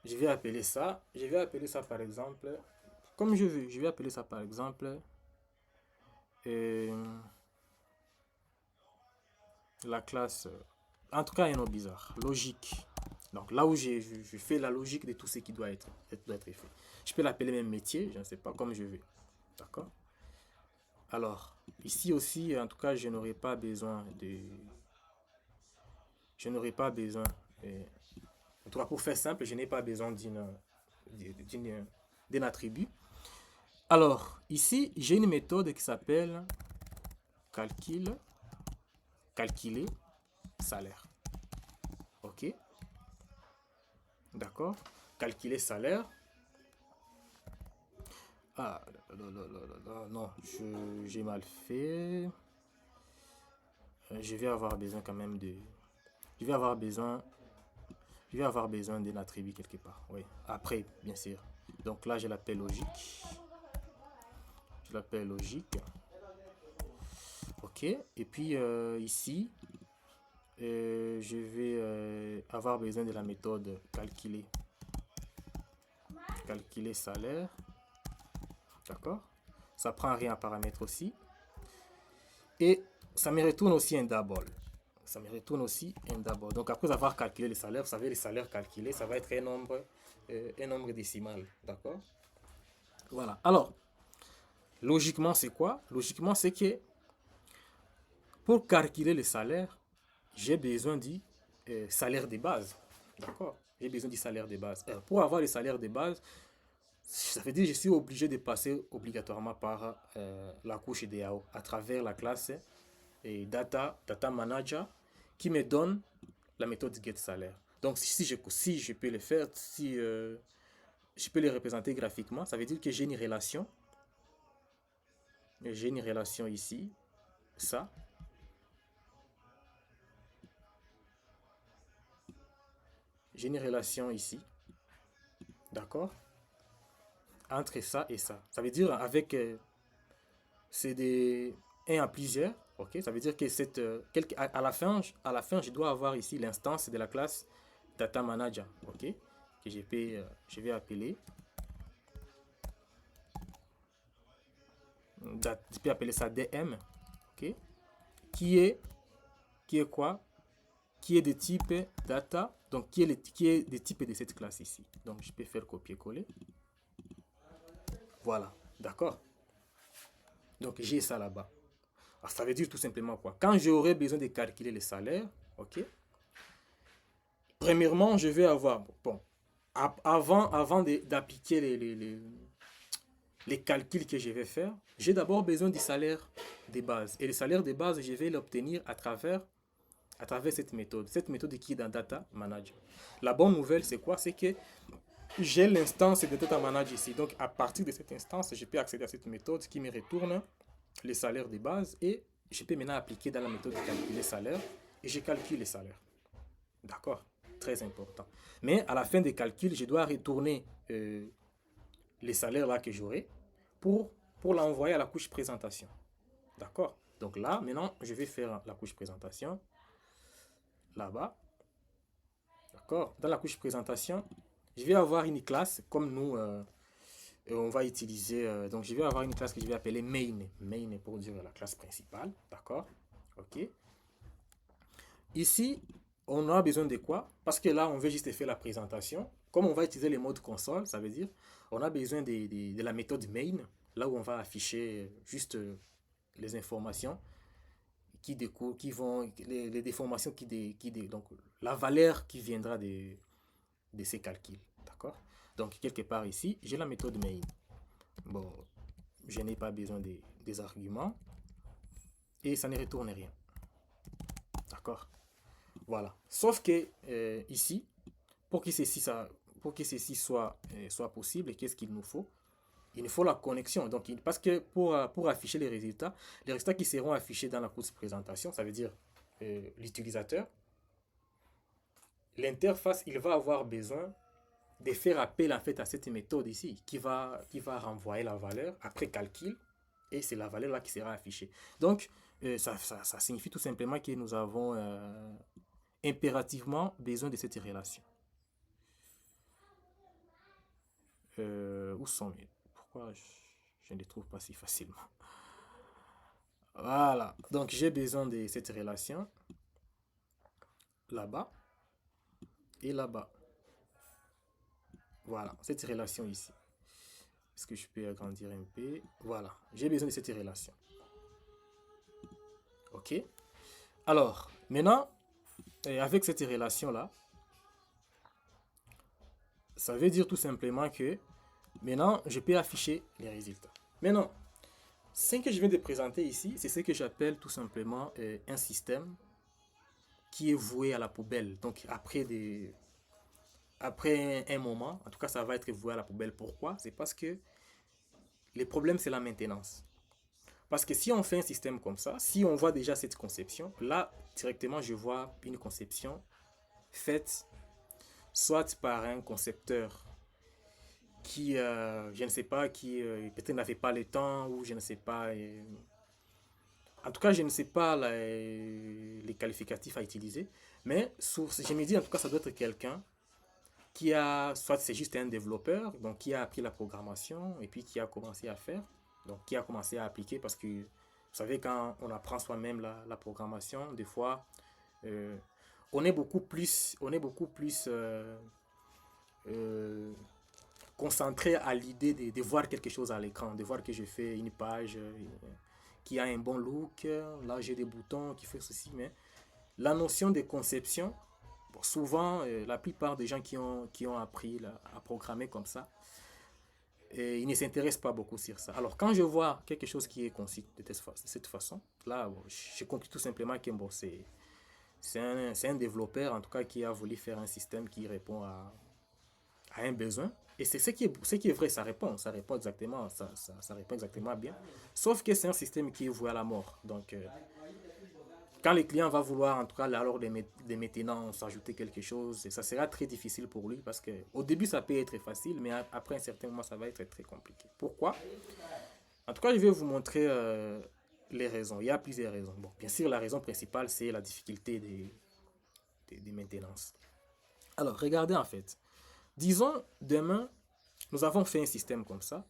Je vais appeler ça par exemple, comme je veux, je vais appeler ça par exemple euh, la classe, en tout cas un nom bizarre, logique. Donc là où je fais la logique de tout ce qui doit être fait. Je peux l'appeler même métier, je ne sais pas, comme je veux. D'accord? Alors, ici aussi, en tout cas, je n'aurai pas besoin, euh, en tout cas pour faire simple, je n'ai pas besoin d'une- d'un attribut. Alors, ici, j'ai une méthode qui s'appelle calcul, calculer salaire. OK? D'accord? Calculer salaire. Ah, non, j'ai mal fait. Je vais avoir besoin quand même de... Je vais avoir besoin... Je vais avoir besoin d'un attribut quelque part. Oui, après, bien sûr. Donc là, je l'appelle logique. Je l'appelle logique. OK. Et puis ici, je vais avoir besoin de la méthode calculer. Calculer salaire. D'accord? Ça prend rien à paramètre aussi. Et ça me retourne aussi un double. Ça me retourne aussi un double. Donc après avoir calculé le salaire, vous savez, le salaire calculé, ça va être un nombre décimal. D'accord? Voilà. Alors, logiquement, c'est quoi? Logiquement, c'est que pour calculer le salaire, j'ai besoin du salaire de base. D'accord? J'ai besoin du salaire de base. Pour avoir le salaire de base, ça veut dire que je suis obligé de passer obligatoirement par la couche DAO à travers la classe et data manager qui me donne la méthode get salaire. Donc si je peux le faire, si je peux le représenter graphiquement, ça veut dire que j'ai une relation ici, ça, j'ai une relation ici, d'accord, entre ça et ça. Ça veut dire avec c'est des 1 à plusieurs, ok, ça veut dire que à la fin, je dois avoir ici l'instance de la classe data manager, ok, que je vais appeler je peux appeler ça DM, ok, qui est, qui est quoi? Qui est de type data, donc qui est de type de cette classe ici. Donc je peux faire copier-coller. Voilà, d'accord? Donc j'ai ça là-bas. Alors, ça veut dire tout simplement quoi? Quand j'aurai besoin de calculer les salaires, ok? Premièrement, je vais avoir, bon, avant d'appliquer les calculs que je vais faire, j'ai d'abord besoin du salaire de base. Et le salaire de base, je vais l'obtenir à travers cette méthode qui est dans Data Manager. La bonne nouvelle, c'est quoi? C'est que j'ai l'instance de Data Manager ici. Donc, à partir de cette instance, je peux accéder à cette méthode qui me retourne les salaires de base et je peux maintenant appliquer dans la méthode de calculer salaire et je calcule les salaires. D'accord? Très important. Mais à la fin des calculs, je dois retourner les salaires là que j'aurai pour, pour l'envoyer à la couche présentation. D'accord? Donc là, maintenant, je vais faire la couche présentation là-bas. D'accord? Dans la couche présentation, je vais avoir une classe comme nous, on va utiliser. Donc, je vais avoir une classe que je vais appeler main. Main pour dire la classe principale. D'accord? OK. Ici, on a besoin de quoi? Parce que là, on veut juste faire la présentation. Comme on va utiliser le mode console, ça veut dire on a besoin de la méthode main, là où on va afficher juste les informations qui découlent, les déformations donc la valeur qui viendra de ces calculs. D'accord? Donc, quelque part ici, j'ai la méthode main. Bon, je n'ai pas besoin des arguments et ça ne retourne rien. D'accord? Voilà. Sauf que ici, pour que ceci, pour que ceci soit possible, qu'est-ce qu'il nous faut? Il nous faut la connexion. Donc, parce que pour afficher les résultats qui seront affichés dans la course présentation, ça veut dire l'utilisateur, l'interface, il va avoir besoin de faire appel en fait à cette méthode ici qui va renvoyer la valeur après calcul et c'est la valeur là qui sera affichée. Donc, ça signifie tout simplement que nous avons impérativement besoin de cette relation. Où sont mes... Pourquoi je ne les trouve pas si facilement? Voilà. Donc, j'ai besoin de cette relation là-bas et là-bas. Voilà, cette relation ici. Est-ce que je peux agrandir un peu? Voilà, j'ai besoin de cette relation. OK? Alors, maintenant, avec cette relation-là, ça veut dire tout simplement que maintenant, je peux afficher les résultats. Maintenant, ce que je viens de présenter ici, c'est ce que j'appelle tout simplement un système qui est voué à la poubelle. Donc, après un moment, en tout cas, ça va être voué à la poubelle. Pourquoi? C'est parce que le problème, c'est la maintenance. Parce que si on fait un système comme ça, si on voit déjà cette conception, là, directement, je vois une conception faite soit par un concepteur qui, je ne sais pas, qui peut-être n'avait pas le temps ou je ne sais pas. En tout cas, je ne sais pas les qualificatifs à utiliser, mais je me dis en tout cas, ça doit être quelqu'un qui a, soit c'est juste un développeur, donc qui a appris la programmation et puis qui a commencé à faire, donc qui a commencé à appliquer parce que vous savez, quand on apprend soi-même la programmation, des fois, euh, on est beaucoup plus euh, concentré à l'idée de voir quelque chose à l'écran, de voir que je fais une page qui a un bon look, là j'ai des boutons qui font ceci, mais la notion de conception, bon, souvent, la plupart des gens qui ont appris à programmer comme ça, et ils ne s'intéressent pas beaucoup sur ça. Alors, quand je vois quelque chose qui est conçu de cette façon, là, bon, je conclue tout simplement que bon, c'est un développeur, en tout cas, qui a voulu faire un système qui répond à un besoin. Et c'est ce qui est vrai, ça répond exactement, ça répond exactement bien. Sauf que c'est un système qui est voué à la mort. Donc, quand le client va vouloir, en tout cas, alors de maintenant s'ajouter quelque chose, ça sera très difficile pour lui parce que au début, ça peut être facile, mais après un certain moment, ça va être très compliqué. Pourquoi? En tout cas, je vais vous montrer les raisons. Il y a plusieurs raisons. Bon, bien sûr, la raison principale, c'est la difficulté des maintenances. Alors, regardez en fait. Disons, demain, nous avons fait un système comme ça.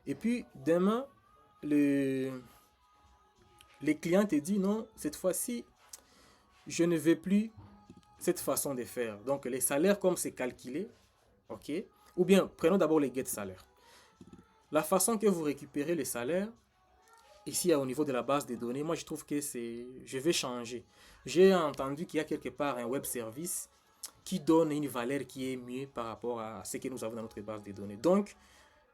Et puis, demain, le, les clients te disent non, cette fois-ci, je ne veux plus cette façon de faire. Donc, les salaires, comme c'est calculé, ok? Ou bien, prenons d'abord les get salaires. La façon que vous récupérez les salaires, ici au niveau de la base des données, moi je trouve que je vais changer. J'ai entendu qu'il y a quelque part un web service qui donne une valeur qui est mieux par rapport à ce que nous avons dans notre base de données. Donc,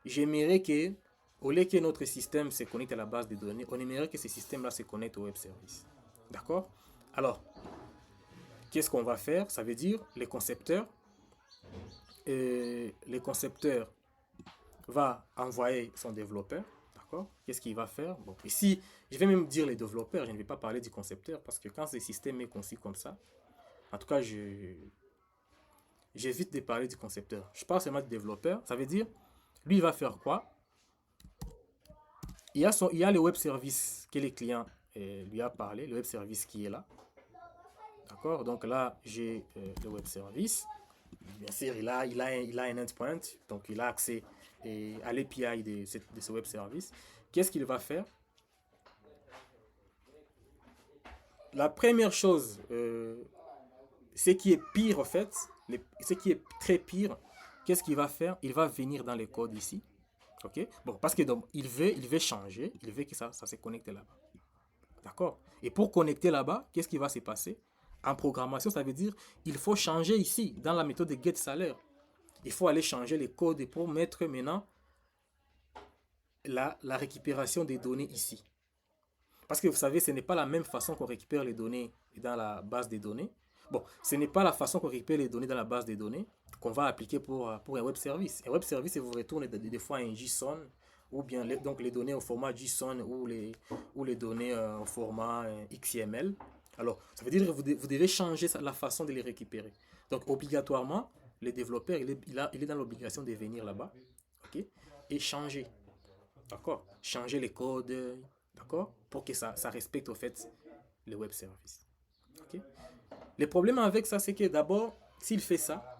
j'aimerais que, au lieu que notre système se connecte à la base de données, on aimerait que ce système-là se connecte au web service. D'accord? Alors, qu'est-ce qu'on va faire? Ça veut dire les concepteurs va envoyer son développeur. D'accord? Qu'est-ce qu'il va faire? Bon, ici, je vais même dire les développeurs, je ne vais pas parler du concepteur parce que quand ce système est conçu comme ça, en tout cas, j'évite de parler du concepteur. Je parle seulement du développeur. Ça veut dire, lui, il va faire quoi? Il y a le web service que les clients lui a parlé, le web service qui est là. D'accord? Donc là, j'ai le web service. Bien sûr, il a un endpoint, donc il a accès à l'API de ce web service. Qu'est-ce qu'il va faire? La première chose, ce qui est pire en fait, ce qui est très pire, qu'est-ce qu'il va faire? Il va venir dans les codes ici. Ok? Bon, parce que donc, il veut changer, il veut que ça se connecte là-bas. D'accord? Et pour connecter là-bas, qu'est-ce qui va se passer? En programmation, ça veut dire il faut changer ici, dans la méthode de getSalaire. Il faut aller changer les codes pour mettre maintenant la récupération des données ici. Parce que vous savez, ce n'est pas la même façon qu'on récupère les données dans la base des données. Bon, ce n'est pas la façon qu'on récupère les données dans la base des données qu'on va appliquer pour un web service. Un web service, il vous retourne des fois un JSON ou bien donc les données au format JSON ou les données au format XML. Alors, ça veut dire que vous devez changer la façon de les récupérer. Donc, obligatoirement, le développeur, il est dans l'obligation de venir là-bas, ok, et changer. D'accord? Changer les codes, d'accord? Pour que ça respecte au fait le web service. Ok? Le problème avec ça, c'est que d'abord, s'il fait ça,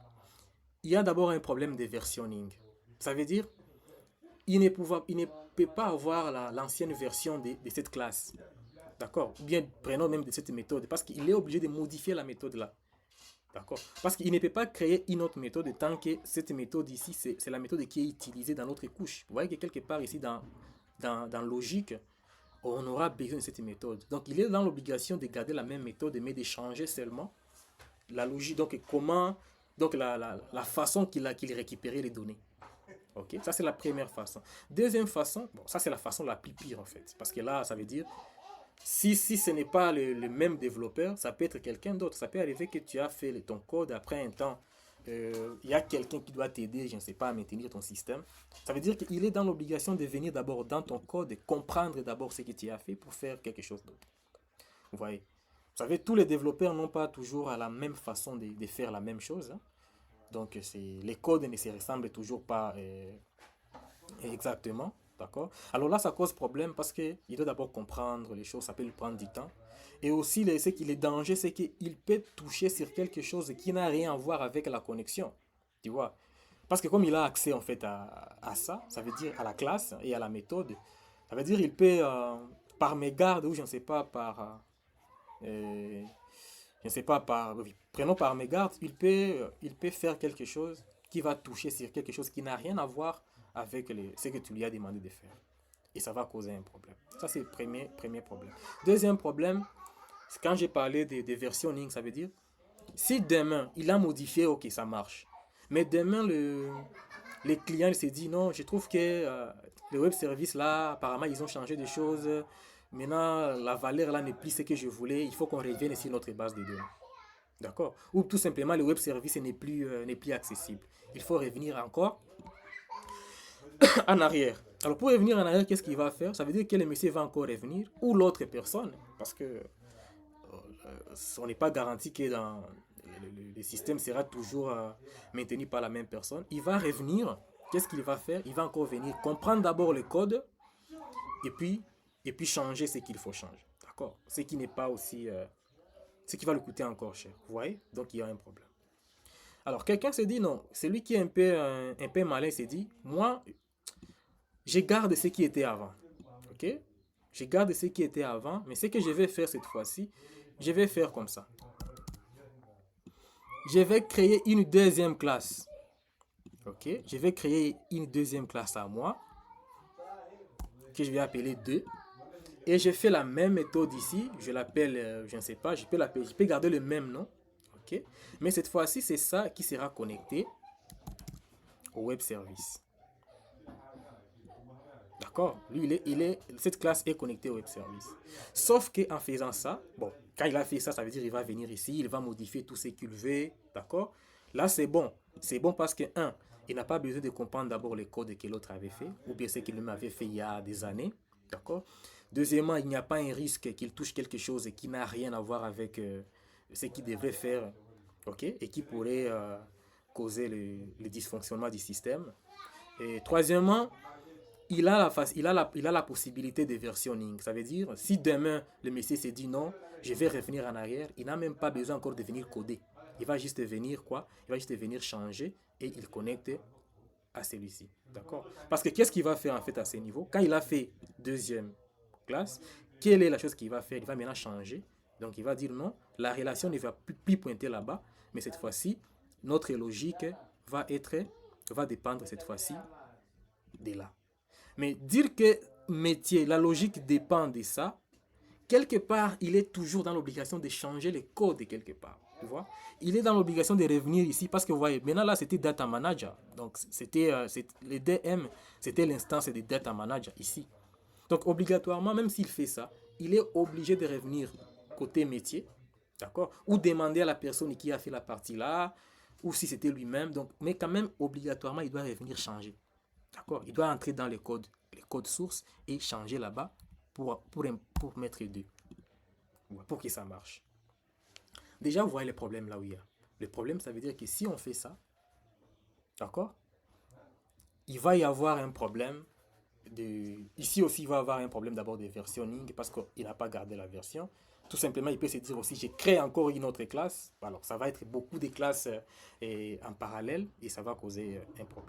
il y a d'abord un problème de versionning. Ça veut dire, il ne peut pas avoir l'ancienne version de cette classe. D'accord? Ou bien prenons même de cette méthode, parce qu'il est obligé de modifier la méthode là. D'accord? Parce qu'il ne peut pas créer une autre méthode tant que cette méthode ici, c'est la méthode qui est utilisée dans l'autre couche. Vous voyez que quelque part ici, dans logique, on aura besoin de cette méthode. Donc, il est dans l'obligation de garder la même méthode, mais de changer seulement la logique. Donc, comment, donc la façon qu'il récupérait les données. Ok, ça c'est la première façon. Deuxième façon, bon, ça c'est la façon la plus pire en fait. Parce que là, ça veut dire, si ce n'est pas le même développeur, ça peut être quelqu'un d'autre. Ça peut arriver que tu as fait ton code après un temps. Il y a quelqu'un qui doit t'aider, je ne sais pas, à maintenir ton système. Ça veut dire qu'il est dans l'obligation de venir d'abord dans ton code et comprendre d'abord ce que tu as fait pour faire quelque chose d'autre. Vous voyez? Vous savez, tous les développeurs n'ont pas toujours la même façon de faire la même chose, hein. Donc, les codes ne se ressemblent toujours pas exactement. D'accord? Alors là, ça cause problème parce qu'il doit d'abord comprendre les choses, ça peut lui prendre du temps. Et aussi, ce qui est danger, c'est qu'il peut toucher sur quelque chose qui n'a rien à voir avec la connexion. Tu vois? Parce que comme il a accès en fait à ça, ça veut dire à la classe et à la méthode, ça veut dire il peut, par mégarde ou je ne sais pas, je ne sais pas, oui, prenons par mégarde, il peut faire quelque chose qui va toucher sur quelque chose qui n'a rien à voir avec ce que tu lui as demandé de faire. Et ça va causer un problème. Ça, c'est le premier problème. Deuxième problème, c'est quand j'ai parlé des versionning, ça veut dire, si demain, il a modifié, ok, ça marche. Mais demain, les clients se disent, non, je trouve que le web service là, apparemment, ils ont changé de choses. Maintenant, la valeur là n'est plus ce que je voulais. Il faut qu'on revienne sur notre base de données. D'accord? Ou tout simplement, le web service n'est plus accessible. Il faut revenir encore en arrière. Alors, pour revenir en arrière, qu'est-ce qu'il va faire? Ça veut dire que le monsieur va encore revenir, ou l'autre personne, parce que on n'est pas garanti que le système sera toujours maintenu par la même personne. Il va revenir. Qu'est-ce qu'il va faire? Il va encore venir comprendre d'abord le code et puis, changer ce qu'il faut changer. D'accord? Ce qui n'est pas aussi. Ce qui va lui coûter encore cher. Vous voyez? Donc il y a un problème. Alors quelqu'un se dit non. Celui qui est un peu malin se dit moi, je garde ce qui était avant. Ok? Je garde ce qui était avant, mais ce que je vais faire cette fois-ci, je vais faire comme ça. Je vais créer une deuxième classe. Ok? Je vais créer une deuxième classe à moi, que je vais appeler 2. Et je fais la même méthode ici. Je l'appelle, je ne sais pas, je peux garder le même nom. Ok? Mais cette fois-ci, c'est ça qui sera connecté au web service. D'accord? Lui, cette classe est connectée au web service. Sauf qu'en faisant ça, bon, quand il a fait ça, ça veut dire qu'il va venir ici, il va modifier tout ce qu'il veut. D'accord? Là, c'est bon. C'est bon parce que, un, il n'a pas besoin de comprendre d'abord les codes que l'autre avait fait, ou bien ce qu'il m'avait fait il y a des années. D'accord? Deuxièmement, il n'y a pas un risque qu'il touche quelque chose qui n'a rien à voir avec ce qu'il devrait faire, ok, et qui pourrait causer le dysfonctionnement du système. Et troisièmement, il a la possibilité de versionning. Ça veut dire, si demain le monsieur se dit non, je vais revenir en arrière, il n'a même pas besoin encore de venir coder. Il va juste venir quoi? Il va juste venir changer et il connecte à celui-ci. D'accord? Parce que qu'est-ce qu'il va faire en fait à ce niveau? Quand il a fait deuxième classe, quelle est la chose qu'il va faire? Il va maintenant changer. Donc il va dire non, la relation ne va plus pointer là-bas, mais cette fois-ci, notre logique va dépendre cette fois-ci de là. Mais dire que métier, la logique dépend de ça, quelque part, il est toujours dans l'obligation de changer les codes quelque part. Tu vois? Il est dans l'obligation de revenir ici parce que vous voyez, maintenant là, c'était Data Manager. Donc, les DM, c'était l'instance de Data Manager ici. Donc, obligatoirement, même s'il fait ça, il est obligé de revenir côté métier, d'accord? Ou demander à la personne qui a fait la partie là, ou si c'était lui-même. Donc, mais quand même, obligatoirement, il doit revenir changer. D'accord? Il doit entrer dans les codes sources et changer là-bas pour mettre 2. Pour que ça marche. Déjà, vous voyez les problèmes là où il y a. Le problème, ça veut dire que si on fait ça, d'accord? Il va y avoir un problème ici aussi, il va y avoir un problème d'abord de versionning parce qu'il n'a pas gardé la version. Tout simplement, il peut se dire aussi, j'ai créé encore une autre classe. Alors, ça va être beaucoup de classes en parallèle et ça va causer un problème.